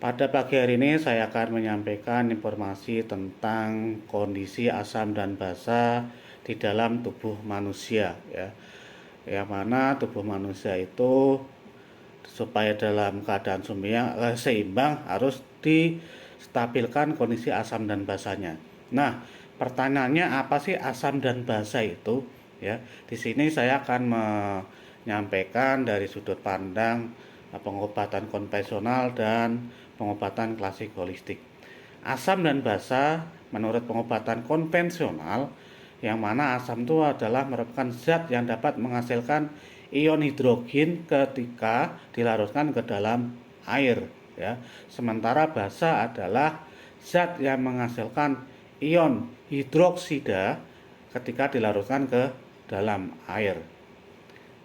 Pada pagi hari ini saya akan menyampaikan informasi tentang kondisi asam dan basa di dalam tubuh manusia ya. Yang mana tubuh manusia itu supaya dalam keadaan seimbang harus distabilkan kondisi asam dan basanya. Nah, pertanyaannya apa sih asam dan basa itu? Ya, di sini saya akan menyampaikan dari sudut pandang pengobatan konvensional dan pengobatan klasik holistik. Asam dan basa menurut pengobatan konvensional, yang mana asam itu adalah merupakan zat yang dapat menghasilkan ion hidrogen ketika dilarutkan ke dalam air ya. Sementara basa adalah zat yang menghasilkan ion hidroksida ketika dilarutkan ke dalam air.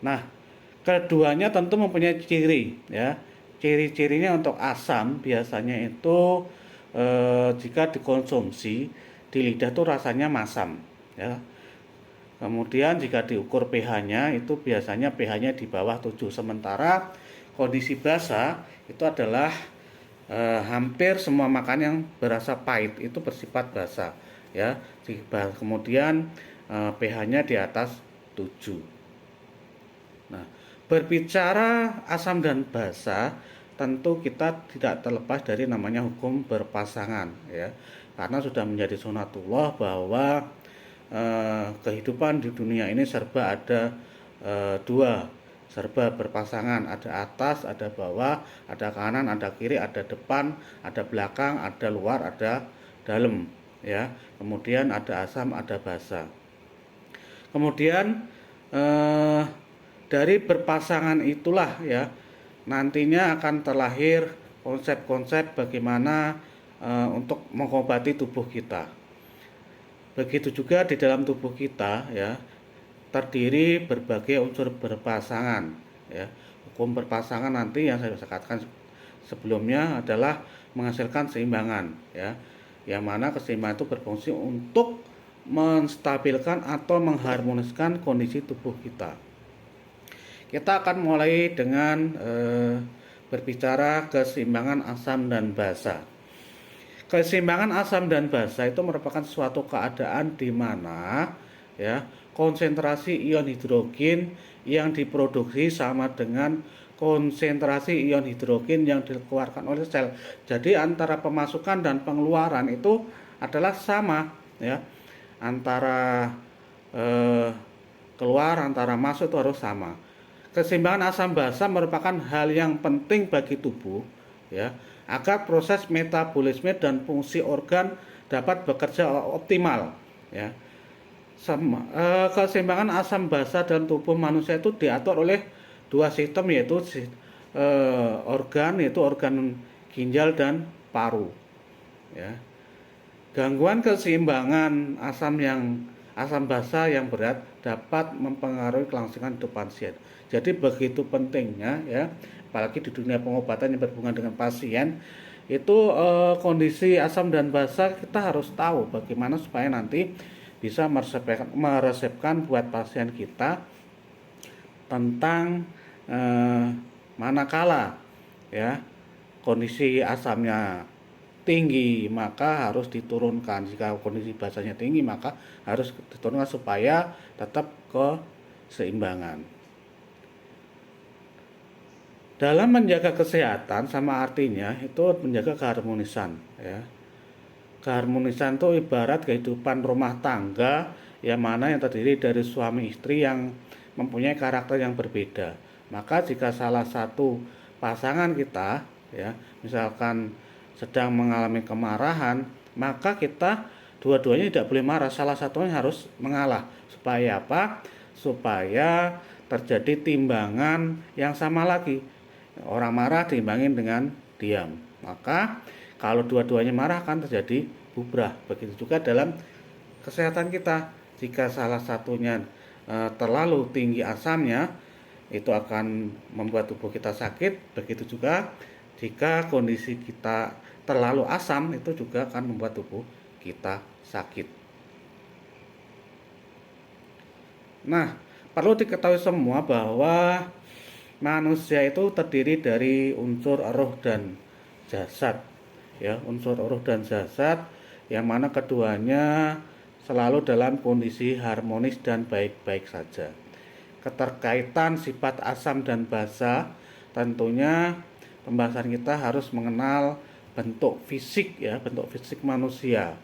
Nah, keduanya tentu mempunyai ciri ya. Ciri-cirinya untuk asam biasanya itu jika dikonsumsi di lidah itu rasanya masam ya. Kemudian jika diukur pH-nya itu biasanya pH-nya di bawah 7. Sementara kondisi basa itu adalah hampir semua makanan yang berasa pahit itu bersifat basa ya. Kemudian pH-nya di atas 7. Nah, berbicara asam dan basa, tentu kita tidak terlepas dari namanya hukum berpasangan ya. Karena sudah menjadi sunatullah bahwa kehidupan di dunia ini serba ada dua, serba berpasangan, ada atas, ada bawah, ada kanan, ada kiri, ada depan, ada belakang, ada luar, ada dalam ya. Kemudian ada asam, ada basa. Kemudian dari berpasangan itulah ya nantinya akan terlahir konsep-konsep bagaimana untuk mengobati tubuh kita. Begitu juga di dalam tubuh kita ya terdiri berbagai unsur berpasangan ya. Hukum berpasangan nanti yang saya katakan sebelumnya adalah menghasilkan seimbangan ya. Yang mana keseimbangan itu berfungsi untuk menstabilkan atau mengharmoniskan kondisi tubuh kita. Kita akan mulai dengan berbicara keseimbangan asam dan basa. Keseimbangan asam dan basa itu merupakan suatu keadaan di mana ya konsentrasi ion hidrogen yang diproduksi sama dengan konsentrasi ion hidrogen yang dikeluarkan oleh sel. Jadi antara pemasukan dan pengeluaran itu adalah sama ya. Antara keluar antara masuk itu harus sama. Keseimbangan asam basa merupakan hal yang penting bagi tubuh ya agar proses metabolisme dan fungsi organ dapat bekerja optimal ya. Keseimbangan asam basa dalam tubuh manusia itu diatur oleh dua sistem yaitu organ ginjal dan paru ya. Gangguan keseimbangan asam basa yang berat dapat mempengaruhi kelangsungan hidup pasien. Jadi begitu pentingnya ya, apalagi di dunia pengobatan yang berhubungan dengan pasien itu kondisi asam dan basa kita harus tahu bagaimana supaya nanti bisa meresepkan buat pasien kita tentang manakala ya kondisi asamnya tinggi maka harus diturunkan, jika kondisi basanya tinggi maka harus diturunkan supaya tetap keseimbangan. Dalam menjaga kesehatan sama artinya itu menjaga keharmonisan ya. Keharmonisan itu ibarat kehidupan rumah tangga yang mana yang terdiri dari suami istri yang mempunyai karakter yang berbeda. Maka jika salah satu pasangan kita ya misalkan sedang mengalami kemarahan, maka kita dua-duanya tidak boleh marah, salah satunya harus mengalah. Supaya apa? Supaya terjadi timbangan yang sama lagi. Orang marah diimbangin dengan diam. Maka kalau dua-duanya marah akan terjadi bubrah. Begitu juga dalam kesehatan kita. Jika salah satunya terlalu tinggi asamnya, itu akan membuat tubuh kita sakit. Begitu juga jika kondisi kita terlalu asam, itu juga akan membuat tubuh kita sakit. Nah, perlu diketahui semua bahwa manusia itu terdiri dari unsur roh dan jasad, ya, unsur ruh dan jasad, yang mana keduanya selalu dalam kondisi harmonis dan baik-baik saja. Keterkaitan sifat asam dan basa, tentunya pembahasan kita harus mengenal bentuk fisik, ya, bentuk fisik manusia,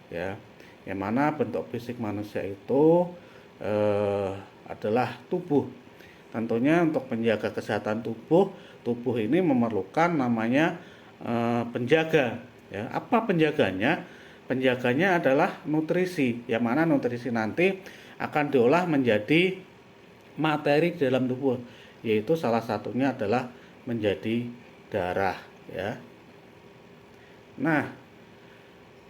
ya, yang mana bentuk fisik manusia itu adalah tubuh. Tentunya untuk menjaga kesehatan tubuh ini memerlukan namanya penjaga, ya. Apa penjaganya? Penjaganya adalah nutrisi, yang mana nutrisi nanti akan diolah menjadi materi di dalam tubuh, yaitu salah satunya adalah menjadi darah, ya. Nah,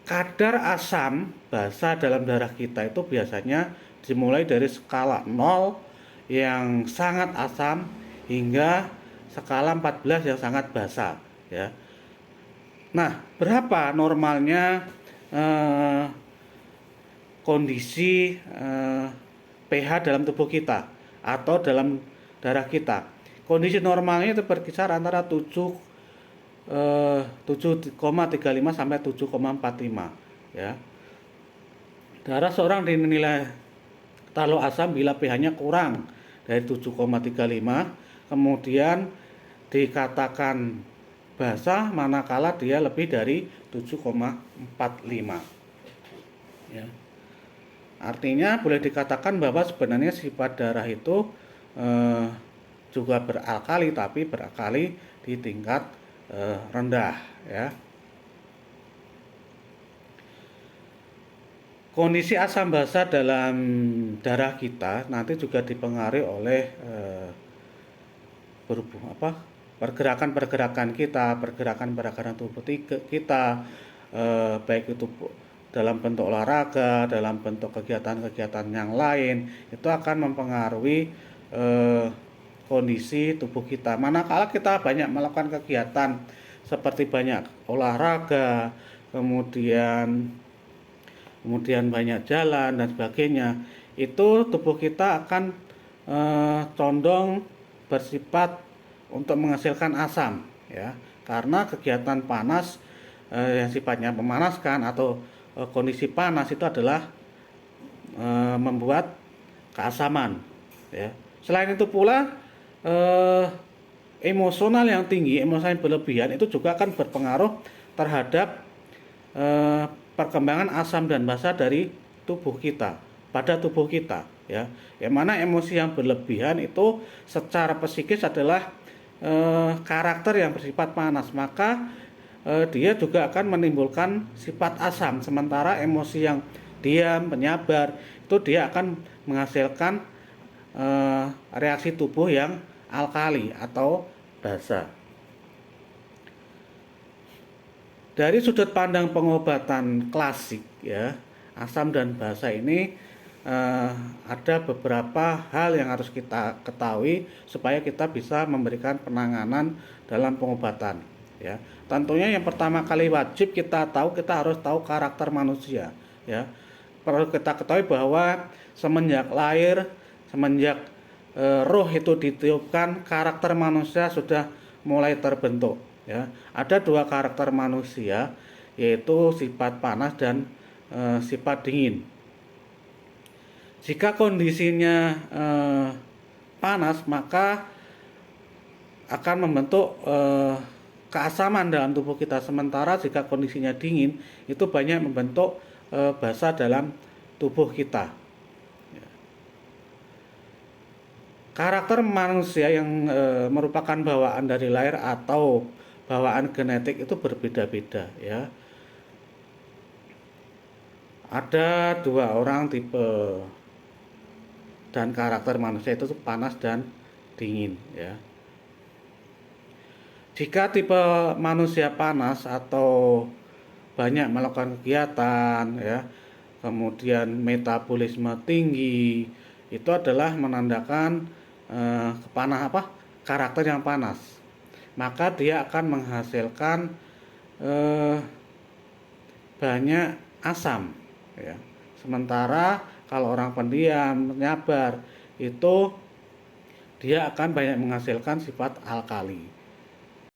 kadar asam basa dalam darah kita itu biasanya dimulai dari skala 0 yang sangat asam hingga skala 14 yang sangat basa, ya. Nah, berapa normalnya kondisi pH dalam tubuh kita atau dalam darah kita? Kondisi normalnya itu berkisar antara 7,35 sampai 7,45, ya. Darah seorang dinilai terlalu asam bila pH-nya kurang dari 7,35, kemudian dikatakan basa manakala dia lebih dari 7,45, ya. Artinya boleh dikatakan bahwa sebenarnya sifat darah itu juga beralkali, tapi beralkali di tingkat rendah, ya. Kondisi asam basa dalam darah kita nanti juga dipengaruhi oleh pergerakan-pergerakan kita, pergerakan tubuh kita, baik itu dalam bentuk olahraga, dalam bentuk kegiatan-kegiatan yang lain, itu akan mempengaruhi kondisi tubuh kita. Manakala kita banyak melakukan kegiatan seperti banyak olahraga, kemudian banyak jalan dan sebagainya, itu tubuh kita akan condong bersifat untuk menghasilkan asam, ya, karena kegiatan panas yang sifatnya memanaskan atau kondisi panas itu adalah membuat keasaman, ya. Selain itu pula emosional yang tinggi, emosional yang berlebihan itu juga akan berpengaruh terhadap perkembangan asam dan basa dari tubuh kita, pada tubuh kita, ya. Yang mana emosi yang berlebihan itu secara psikis adalah karakter yang bersifat panas, maka dia juga akan menimbulkan sifat asam. Sementara emosi yang diam, penyabar, itu dia akan menghasilkan reaksi tubuh yang alkali atau basa. Dari sudut pandang pengobatan klasik, ya, asam dan basa ini ada beberapa hal yang harus kita ketahui supaya kita bisa memberikan penanganan dalam pengobatan, ya. Tentunya yang pertama kali wajib kita harus tahu karakter manusia, ya. Perlu kita ketahui bahwa semenjak lahir, semenjak roh itu ditiupkan, karakter manusia sudah mulai terbentuk, ya. Ada dua karakter manusia, yaitu sifat panas dan sifat dingin. Jika kondisinya panas, maka akan membentuk keasaman dalam tubuh kita. Sementara jika kondisinya dingin, itu banyak membentuk basa dalam tubuh kita. Karakter manusia yang merupakan bawaan dari lahir atau bawaan genetik itu berbeda-beda, ya. Ada dua orang tipe dan karakter manusia itu panas dan dingin, ya. Jika tipe manusia panas atau banyak melakukan kegiatan, ya, kemudian metabolisme tinggi, itu adalah menandakan karakter yang panas. Maka dia akan menghasilkan banyak asam, ya. Sementara kalau orang pendiam, menyabar, itu dia akan banyak menghasilkan sifat alkali.